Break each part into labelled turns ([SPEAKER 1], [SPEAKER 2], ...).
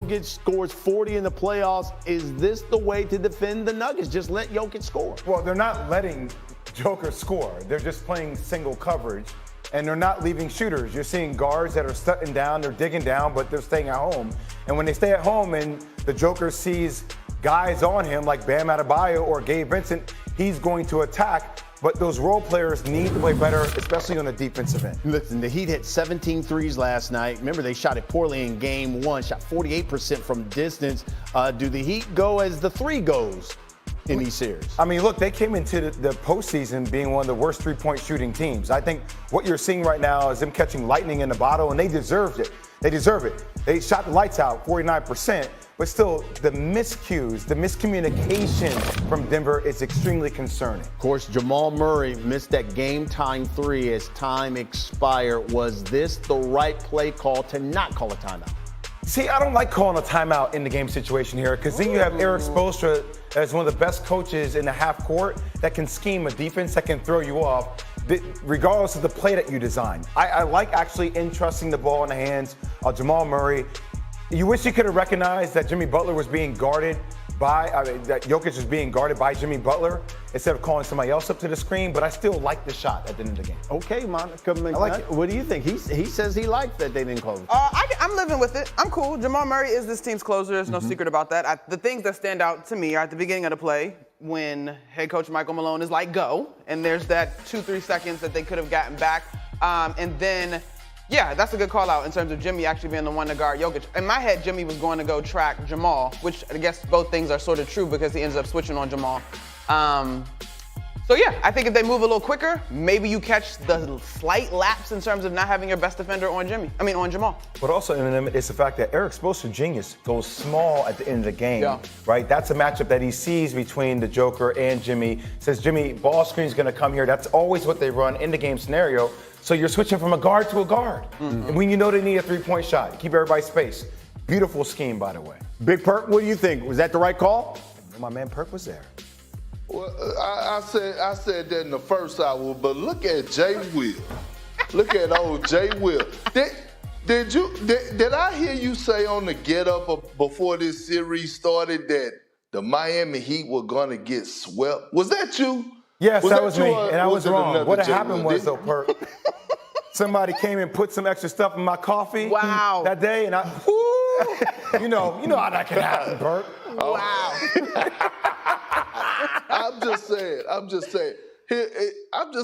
[SPEAKER 1] Jokic scores 40 in the playoffs. Is this the way to defend the Nuggets? Just let Jokic score.
[SPEAKER 2] Well, they're not letting Joker score. They're just playing single coverage, and they're not leaving shooters. You're seeing guards that are stunting down, they're digging down, but they're staying at home. And when they stay at home and the Joker sees guys on him like Bam Adebayo or Gabe Vincent, he's going to attack. But those role players need to play better, especially on the defensive end.
[SPEAKER 1] Listen, the Heat hit 17 threes last night. Remember, they shot it poorly in game one, shot 48% from distance. Do the Heat go as the three goes in these series?
[SPEAKER 2] I mean, look, they came into the postseason being one of the worst three-point shooting teams. I think what you're seeing right now is them catching lightning in the bottle, and they deserved it. They deserve it. They shot the lights out, 49%. But still, the miscues, the miscommunication from Denver is extremely concerning.
[SPEAKER 1] Of course, Jamal Murray missed that game-tying three as time expired. Was this the right play call to not call a timeout?
[SPEAKER 2] See, I don't like calling a timeout in the game situation here because then you have Eric Spoelstra as one of the best coaches in the half court that can scheme a defense that can throw you off regardless of the play that you design. I like actually entrusting the ball in the hands of Jamal Murray. You wish you could have recognized that Jimmy Butler was being guarded that Jokic was being guarded by Jimmy Butler instead of calling somebody else up to the screen, but I still like the shot at the end of the game.
[SPEAKER 1] Okay, Monica, I
[SPEAKER 2] like it.
[SPEAKER 1] What do you think? He says he liked that they didn't close.
[SPEAKER 3] I'm living with it. I'm cool. Jamal Murray is this team's closer. There's no secret about that. The things that stand out to me are at the beginning of the play when head coach Michael Malone is like, go, and there's that 2-3 seconds that they could have gotten back. And then, yeah, that's a good call out in terms of Jimmy actually being the one to guard Jokic. In my head, Jimmy was going to go track Jamal, which I guess both things are sort of true because he ends up switching on Jamal. So yeah, I think if they move a little quicker, maybe you catch the slight lapse in terms of not having your best defender on Jamal. But
[SPEAKER 2] also, it's the fact that Eric Spoelstra genius goes small at the end of the game, right? That's a matchup that he sees between the Joker and Jimmy. Says, Jimmy, ball screen's gonna come here. That's always what they run in the game scenario. So you're switching from a guard to a guard. And when you know they need a three-point shot, keep everybody space. Beautiful scheme, by the way.
[SPEAKER 1] Big Perk, what do you think? Was that the right call?
[SPEAKER 2] My man Perk was there.
[SPEAKER 4] Well, I said that in the first hour, but look at Jay Will. Look at old Jay Will. Did I hear you say on the Get Up before this series started that the Miami Heat were gonna get swept? Was that you?
[SPEAKER 2] Yes, that was me, and I was wrong. What happened was, though, Perk, somebody came and put some extra stuff in my coffee that day, and you know how that can happen, Perk.
[SPEAKER 3] Wow.
[SPEAKER 4] I'm just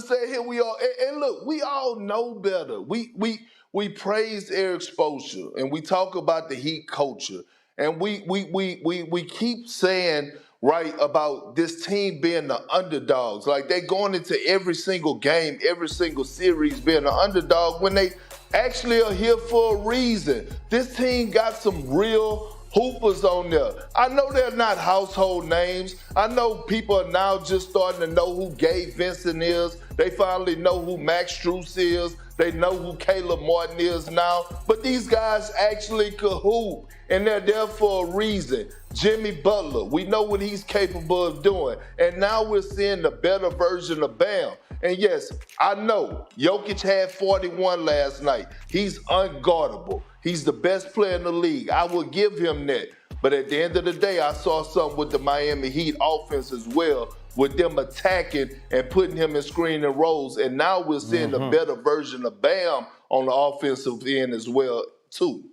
[SPEAKER 4] saying. Here we are. And look, we all know better. We praise Eric Spoelstra and we talk about the Heat culture. And we keep saying right about this team being the underdogs. Like they going into every single game, every single series being the underdog when they actually are here for a reason. This team got some real hoopers on there. I know they're not household names. I know people are now just starting to know who Gabe Vincent is. They finally know who Max Strus is. They know who Caleb Martin is now. But these guys actually could hoop, and they're there for a reason. Jimmy Butler, we know what he's capable of doing. And now we're seeing the better version of Bam. And yes, I know Jokic had 41 last night. He's unguardable. He's the best player in the league. I will give him that. But at the end of the day, I saw something with the Miami Heat offense as well, with them attacking and putting him in screen and rolls. And now we're seeing a better version of Bam on the offensive end as well, too.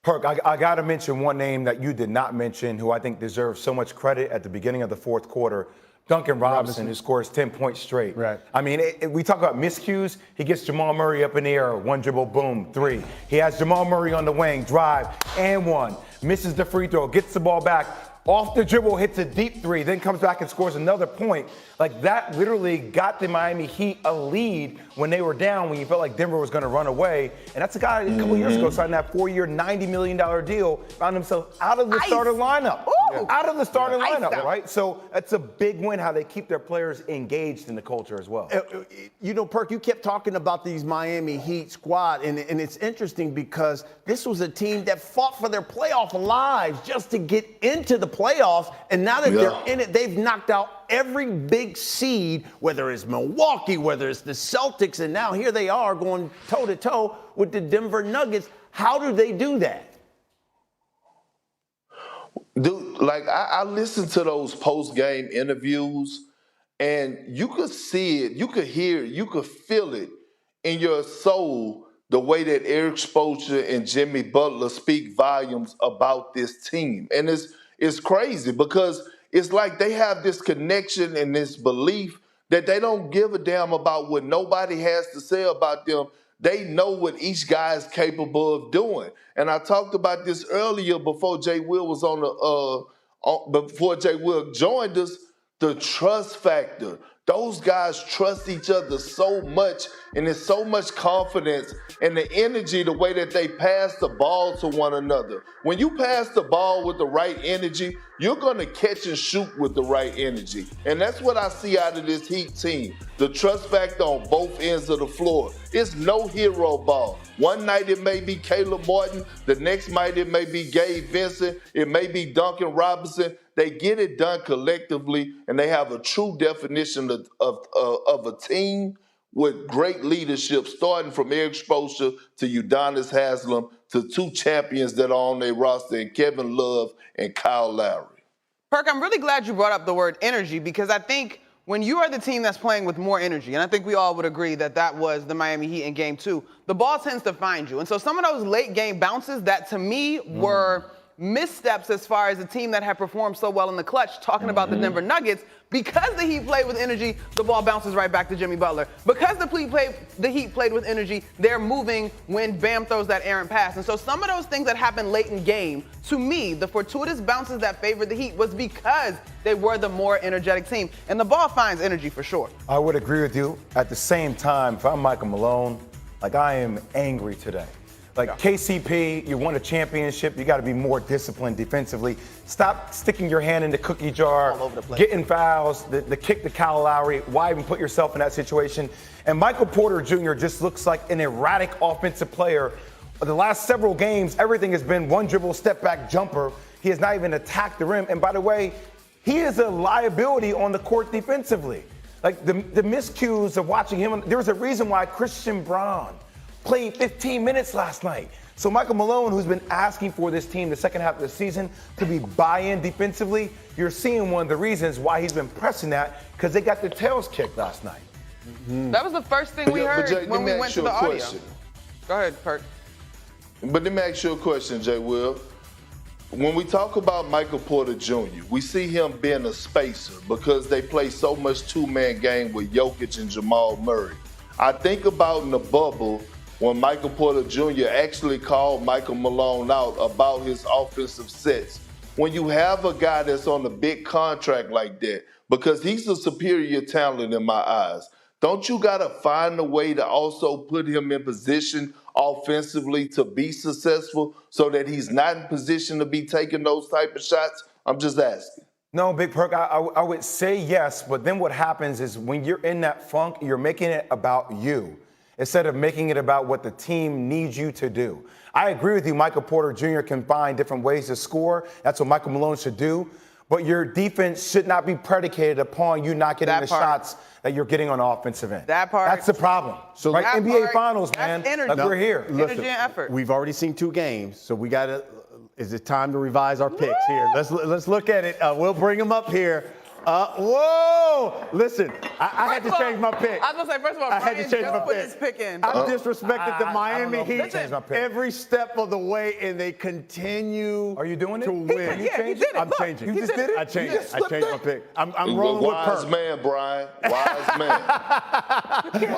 [SPEAKER 2] Perk, I got to mention one name that you did not mention who I think deserves so much credit at the beginning of the fourth quarter. Duncan Robinson, who scores 10 points straight.
[SPEAKER 1] Right.
[SPEAKER 2] I mean, we talk about miscues. He gets Jamal Murray up in the air, one dribble, boom, three. He has Jamal Murray on the wing, drive, and one. Misses the free throw, gets the ball back, off the dribble, hits a deep three, then comes back and scores another point. Like, that literally got the Miami Heat a lead when they were down, when you felt like Denver was going to run away. And that's a guy a couple years ago signed that 4-year, $90 million deal, found himself out of the starting lineup. Out of the starting lineup, right? So that's a big win, how they keep their players engaged in the culture as well.
[SPEAKER 1] You know, Perk, you kept talking about these Miami Heat squad, and it's interesting because this was a team that fought for their playoff lives just to get into the playoffs, and now that they're in it, they've knocked out every big seed, whether it's Milwaukee, whether it's the Celtics, and now here they are going toe-to-toe with the Denver Nuggets. How do they do that?
[SPEAKER 4] like I listened to those post-game interviews, and you could see it, you could hear it, you could feel it in your soul, the way that Eric Spoelstra and Jimmy Butler speak volumes about this team. And it's crazy because it's like they have this connection and this belief that they don't give a damn about what nobody has to say about them. They know what each guy is capable of doing. And I talked about this earlier before Jay Will was before Jay Will joined us, the trust factor. Those guys trust each other so much, and there's so much confidence and the energy, the way that they pass the ball to one another. When you pass the ball with the right energy, you're going to catch and shoot with the right energy. And that's what I see out of this Heat team. The trust factor on both ends of the floor. It's no hero ball. One night it may be Caleb Martin. The next night it may be Gabe Vincent. It may be Duncan Robinson. They get it done collectively, and they have a true definition of a team with great leadership, starting from Eric Spoelstra to Udonis Haslem to two champions that are on their roster, and Kevin Love and Kyle Lowry.
[SPEAKER 3] Perk, I'm really glad you brought up the word energy, because I think when you are the team that's playing with more energy, and I think we all would agree that that was the Miami Heat in Game 2, the ball tends to find you. And so some of those late game bounces that to me were missteps as far as a team that had performed so well in the clutch, talking about the Denver Nuggets, because the Heat played with energy, the ball bounces right back to Jimmy Butler. Because the Heat played with energy, they're moving when Bam throws that errant pass. And so some of those things that happened late in game, to me, the fortuitous bounces that favored the Heat was because they were the more energetic team. And the ball finds energy for sure.
[SPEAKER 2] I would agree with you. At the same time, if I'm Michael Malone, like, I am angry today. Like, KCP, you won a championship. You got to be more disciplined defensively. Stop sticking your hand in the cookie jar,
[SPEAKER 1] all over the place,
[SPEAKER 2] getting fouls, the kick to Kyle Lowry. Why even put yourself in that situation? And Michael Porter Jr. just looks like an erratic offensive player. The last several games, everything has been one dribble, step back, jumper. He has not even attacked the rim. And by the way, he is a liability on the court defensively. Like, the miscues of watching him, there's a reason why Christian Braun played 15 minutes last night. So Michael Malone, who's been asking for this team the second half of the season to be buy-in defensively, you're seeing one of the reasons why he's been pressing that, because they got their tails kicked last night.
[SPEAKER 3] That was the first thing we heard
[SPEAKER 4] Jay,
[SPEAKER 3] when we went to the audio.
[SPEAKER 4] question.
[SPEAKER 3] Go ahead, Perk.
[SPEAKER 4] But let me ask you a question, Jay Will. When we talk about Michael Porter Jr., we see him being a spacer because they play so much two-man game with Jokic and Jamal Murray. I think about in the bubble when Michael Porter Jr. actually called Michael Malone out about his offensive sets. When you have a guy that's on a big contract like that, because he's a superior talent in my eyes, don't you got to find a way to also put him in position offensively to be successful so that he's not in position to be taking those type of shots? I'm just asking.
[SPEAKER 2] No, Big Perk, I would say yes, but then what happens is when you're in that funk, you're making it about you instead of making it about what the team needs you to do. I agree with you, Michael Porter Jr. can find different ways to score. That's what Michael Malone should do. But your defense should not be predicated upon you not getting shots that you're getting on the offensive end.
[SPEAKER 3] That part.
[SPEAKER 2] That's the problem. So, right, NBA Finals, man,
[SPEAKER 3] energy.
[SPEAKER 2] like, we're here.
[SPEAKER 3] Energy and effort.
[SPEAKER 1] We've already seen 2 games, so we got to. Is it time to revise our picks here? Let's look at it. We'll bring them up here. Whoa! Listen, I had to change my pick.
[SPEAKER 3] I was gonna say, first of all,
[SPEAKER 1] I had to change my
[SPEAKER 3] pick in.
[SPEAKER 1] I disrespected the Miami Heat
[SPEAKER 2] pick.
[SPEAKER 1] every step of the way, and they continue.
[SPEAKER 2] Are you doing it?
[SPEAKER 1] To win?
[SPEAKER 3] He did it.
[SPEAKER 1] I'm
[SPEAKER 3] Look,
[SPEAKER 1] changing.
[SPEAKER 3] you just did it.
[SPEAKER 1] I changed it. I changed my pick. I'm
[SPEAKER 4] Wise
[SPEAKER 1] rolling with Perk.
[SPEAKER 4] man, Brian. Wise man.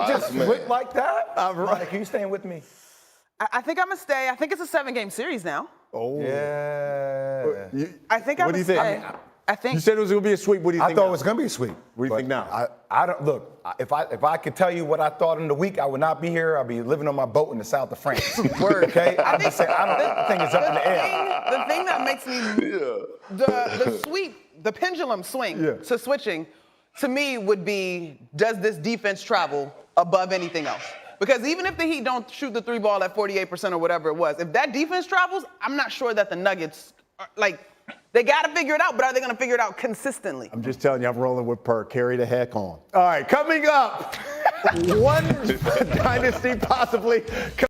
[SPEAKER 2] Just flip like that?
[SPEAKER 1] I'm right.
[SPEAKER 2] Like, you staying with me?
[SPEAKER 3] I think I'm gonna stay. I think it's a 7-game series now.
[SPEAKER 1] Oh.
[SPEAKER 2] Yeah.
[SPEAKER 3] I think I'm
[SPEAKER 1] What
[SPEAKER 3] gonna
[SPEAKER 1] do you
[SPEAKER 3] stay.
[SPEAKER 1] think?
[SPEAKER 3] I think
[SPEAKER 1] You said it was going to be a sweep. What do you
[SPEAKER 2] I
[SPEAKER 1] think?
[SPEAKER 2] thought
[SPEAKER 1] now?
[SPEAKER 2] it was going to be a sweep.
[SPEAKER 1] What do you think now?
[SPEAKER 2] I don't look. If I could tell you what I thought in the week, I would not be here. I'd be living on my boat in the south of France.
[SPEAKER 3] Word.
[SPEAKER 2] Okay. I'm just saying. I think it's up in the air.
[SPEAKER 3] The thing that makes me the sweep, the pendulum swing to switching, to me would be, does this defense travel above anything else? Because even if the Heat don't shoot the 3 ball at 48% or whatever it was, if that defense travels, I'm not sure that the Nuggets are, like, they got to figure it out, but are they going to figure it out consistently?
[SPEAKER 1] I'm just telling you, I'm rolling with Perk. Carry the heck on. All right, coming up, one dynasty possibly